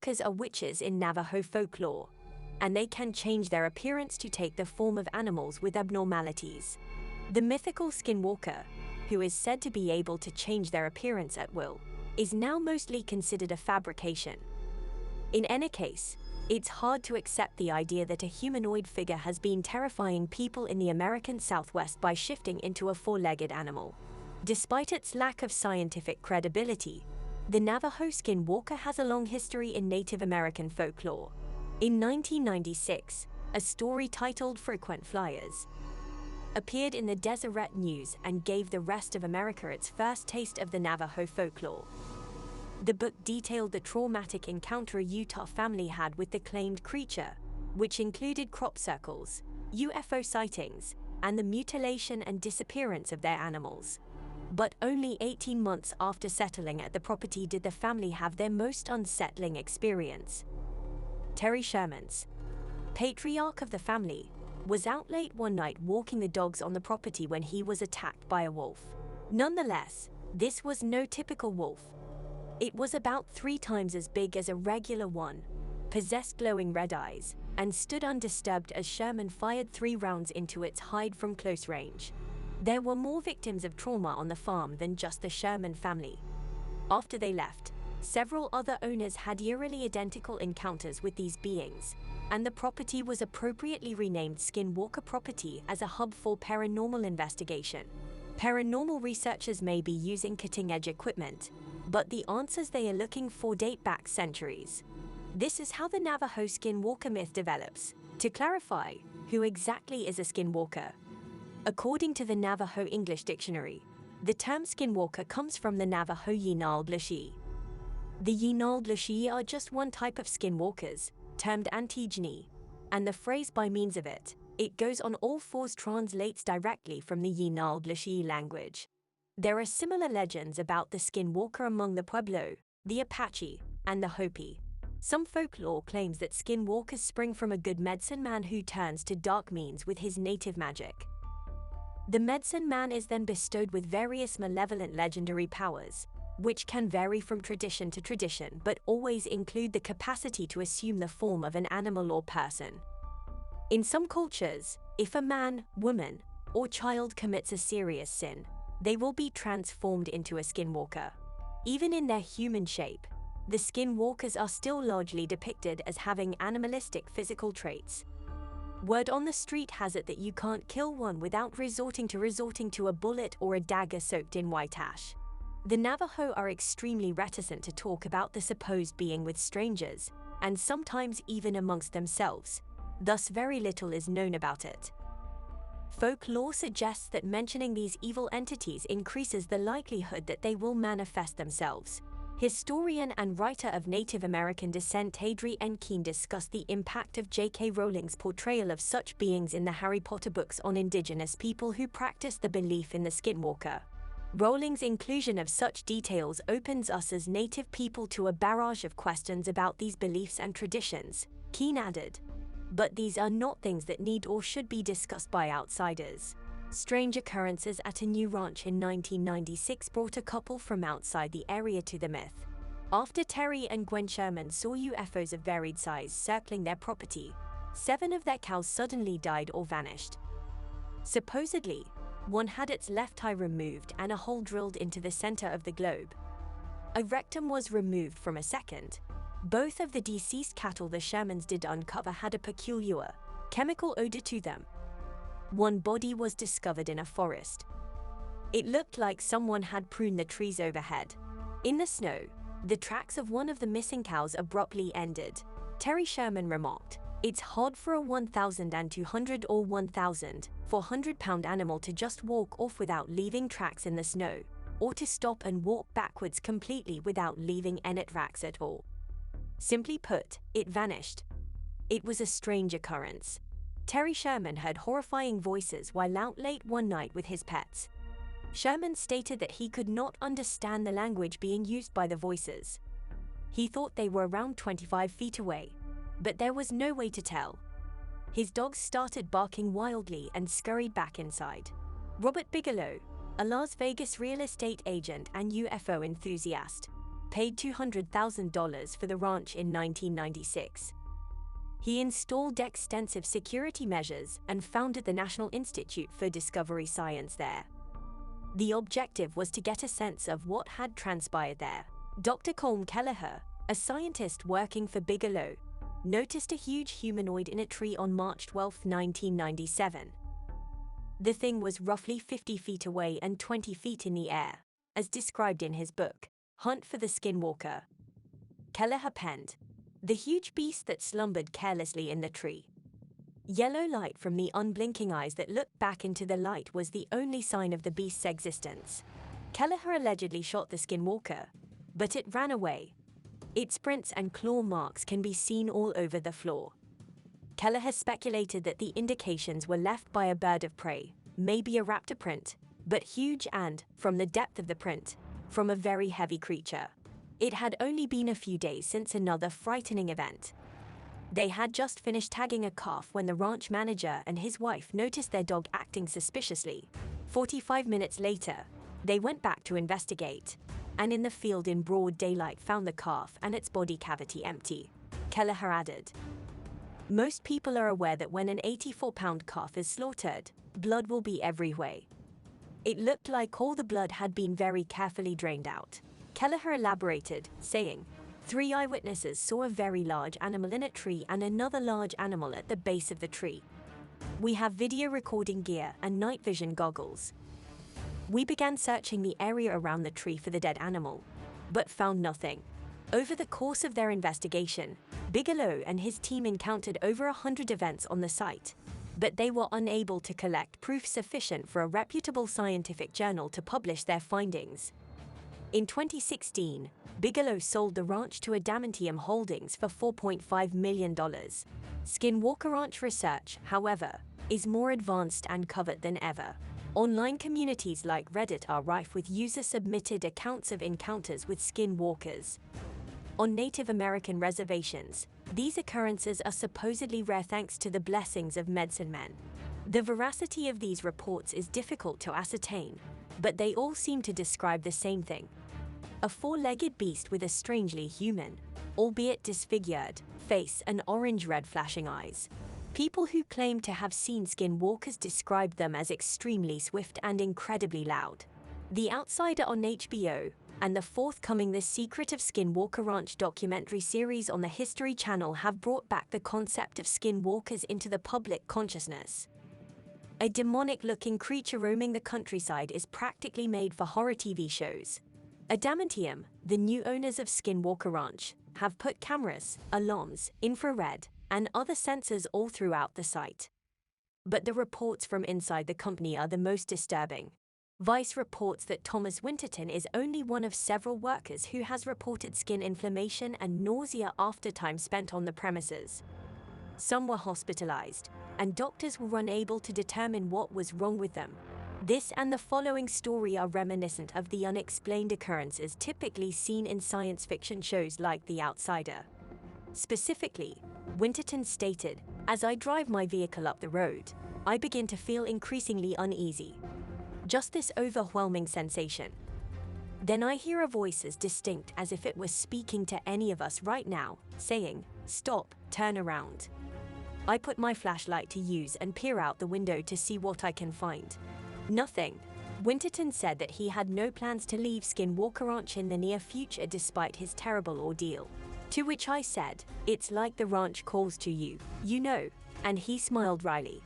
Skinwalkers are witches in Navajo folklore, and they can change their appearance to take the form of animals with abnormalities. The mythical Skinwalker, who is said to be able to change their appearance at will, is now mostly considered a fabrication. In any case, it's hard to accept the idea that a humanoid figure has been terrifying people in the American Southwest by shifting into a four-legged animal. Despite its lack of scientific credibility, the Navajo Skinwalker has a long history in Native American folklore. In 1996, a story titled Frequent Flyers appeared in the Deseret News and gave the rest of America its first taste of the Navajo folklore. The book detailed the traumatic encounter a Utah family had with the claimed creature, which included crop circles, UFO sightings, and the mutilation and disappearance of their animals. But only 18 months after settling at the property did the family have their most unsettling experience. Terry Sherman's, patriarch of the family, was out late one night walking the dogs on the property when he was attacked by a wolf. Nonetheless, this was no typical wolf. It was about 3 times as big as a regular one, possessed glowing red eyes, and stood undisturbed as Sherman fired 3 rounds into its hide from close range. There were more victims of trauma on the farm than just the Sherman family. After they left, several other owners had eerily identical encounters with these beings, and the property was appropriately renamed Skinwalker Property as a hub for paranormal investigation. Paranormal researchers may be using cutting-edge equipment, but the answers they are looking for date back centuries. This is how the Navajo Skinwalker myth develops. To clarify, who exactly is a Skinwalker? According to the Navajo English Dictionary, the term Skinwalker comes from the Navajo Yinal-Blashee. The Yinal-Blashee are just one type of skinwalkers, termed Antigene, and the phrase "by means of it goes on all fours" translates directly from the Yinal-Blashee language. There are similar legends about the Skinwalker among the Pueblo, the Apache, and the Hopi. Some folklore claims that Skinwalkers spring from a good medicine man who turns to dark means with his native magic. The medicine man is then bestowed with various malevolent legendary powers, which can vary from tradition to tradition but always include the capacity to assume the form of an animal or person. In some cultures, if a man, woman, or child commits a serious sin, they will be transformed into a skinwalker. Even in their human shape, the skinwalkers are still largely depicted as having animalistic physical traits. Word on the street has it that you can't kill one without resorting to a bullet or a dagger soaked in white ash. The Navajo are extremely reticent to talk about the supposed being with strangers, and sometimes even amongst themselves. Thus very little is known about it. Folklore suggests that mentioning these evil entities increases the likelihood that they will manifest themselves. Historian and writer of Native American descent Adri N. Keene discussed the impact of J.K. Rowling's portrayal of such beings in the Harry Potter books on indigenous people who practice the belief in the Skinwalker. Rowling's inclusion of such details opens us as Native people to a barrage of questions about these beliefs and traditions, Keene added. But these are not things that need or should be discussed by outsiders. Strange occurrences at a new ranch in 1996 brought a couple from outside the area to the myth. After Terry and Gwen Sherman saw UFOs of varied size circling their property, 7 of their cows suddenly died or vanished. Supposedly, one had its left eye removed and a hole drilled into the center of the globe. A rectum was removed from a second. Both of the deceased cattle the Shermans did uncover had a peculiar, chemical odor to them. One body was discovered in a forest. It looked like someone had pruned the trees overhead. In the snow, the tracks of one of the missing cows abruptly ended. Terry Sherman remarked, "It's hard for a 1,200 or 1,400-pound animal to just walk off without leaving tracks in the snow, or to stop and walk backwards completely without leaving any tracks at all. Simply put, it vanished. It was a strange occurrence." Terry Sherman heard horrifying voices while out late one night with his pets. Sherman stated that he could not understand the language being used by the voices. He thought they were around 25 feet away, but there was no way to tell. His dogs started barking wildly and scurried back inside. Robert Bigelow, a Las Vegas real estate agent and UFO enthusiast, paid $200,000 for the ranch in 1996. He installed extensive security measures and founded the National Institute for Discovery Science there. The objective was to get a sense of what had transpired there. Dr. Colm Kelleher, a scientist working for Bigelow, noticed a huge humanoid in a tree on March 12, 1997. The thing was roughly 50 feet away and 20 feet in the air, as described in his book, Hunt for the Skinwalker. Kelleher penned, "The huge beast that slumbered carelessly in the tree. Yellow light from the unblinking eyes that looked back into the light was the only sign of the beast's existence." Kelleher allegedly shot the Skinwalker, but it ran away. Its prints and claw marks can be seen all over the floor. Kelleher speculated that the indications were left by a bird of prey, maybe a raptor print, but huge and, from the depth of the print, from a very heavy creature. It had only been a few days since another frightening event. They had just finished tagging a calf when the ranch manager and his wife noticed their dog acting suspiciously. 45 minutes later, they went back to investigate, and in the field in broad daylight found the calf and its body cavity empty. Kelleher added, "Most people are aware that when an 84-pound calf is slaughtered, blood will be everywhere. It looked like all the blood had been very carefully drained out." Kelleher elaborated, saying, "3 eyewitnesses saw a very large animal in a tree and another large animal at the base of the tree. We have video recording gear and night vision goggles. We began searching the area around the tree for the dead animal, but found nothing." Over the course of their investigation, Bigelow and his team encountered over 100 events on the site, but they were unable to collect proof sufficient for a reputable scientific journal to publish their findings. In 2016, Bigelow sold the ranch to Adamantium Holdings for $4.5 million. Skinwalker Ranch research, however, is more advanced and covered than ever. Online communities like Reddit are rife with user-submitted accounts of encounters with skinwalkers. On Native American reservations, these occurrences are supposedly rare thanks to the blessings of medicine men. The veracity of these reports is difficult to ascertain, but they all seem to describe the same thing: a 4-legged beast with a strangely human, albeit disfigured, face and orange-red flashing eyes. People who claim to have seen skinwalkers describe them as extremely swift and incredibly loud. The Outsider on HBO, and the forthcoming The Secret of Skinwalker Ranch documentary series on the History Channel have brought back the concept of skinwalkers into the public consciousness. A demonic-looking creature roaming the countryside is practically made for horror TV shows. Adamantium, the new owners of Skinwalker Ranch, have put cameras, alarms, infrared, and other sensors all throughout the site. But the reports from inside the company are the most disturbing. Vice reports that Thomas Winterton is only one of several workers who has reported skin inflammation and nausea after time spent on the premises. Some were hospitalized, and doctors were unable to determine what was wrong with them. This and the following story are reminiscent of the unexplained occurrences typically seen in science fiction shows like The Outsider. Specifically, Winterton stated, "As I drive my vehicle up the road, I begin to feel increasingly uneasy. Just this overwhelming sensation. Then I hear a voice as distinct as if it was speaking to any of us right now, saying, 'Stop, turn around.' I put my flashlight to use and peer out the window to see what I can find. Nothing." Winterton said that he had no plans to leave Skinwalker Ranch in the near future despite his terrible ordeal. To which I said, "It's like the ranch calls to you, you know," and he smiled wryly.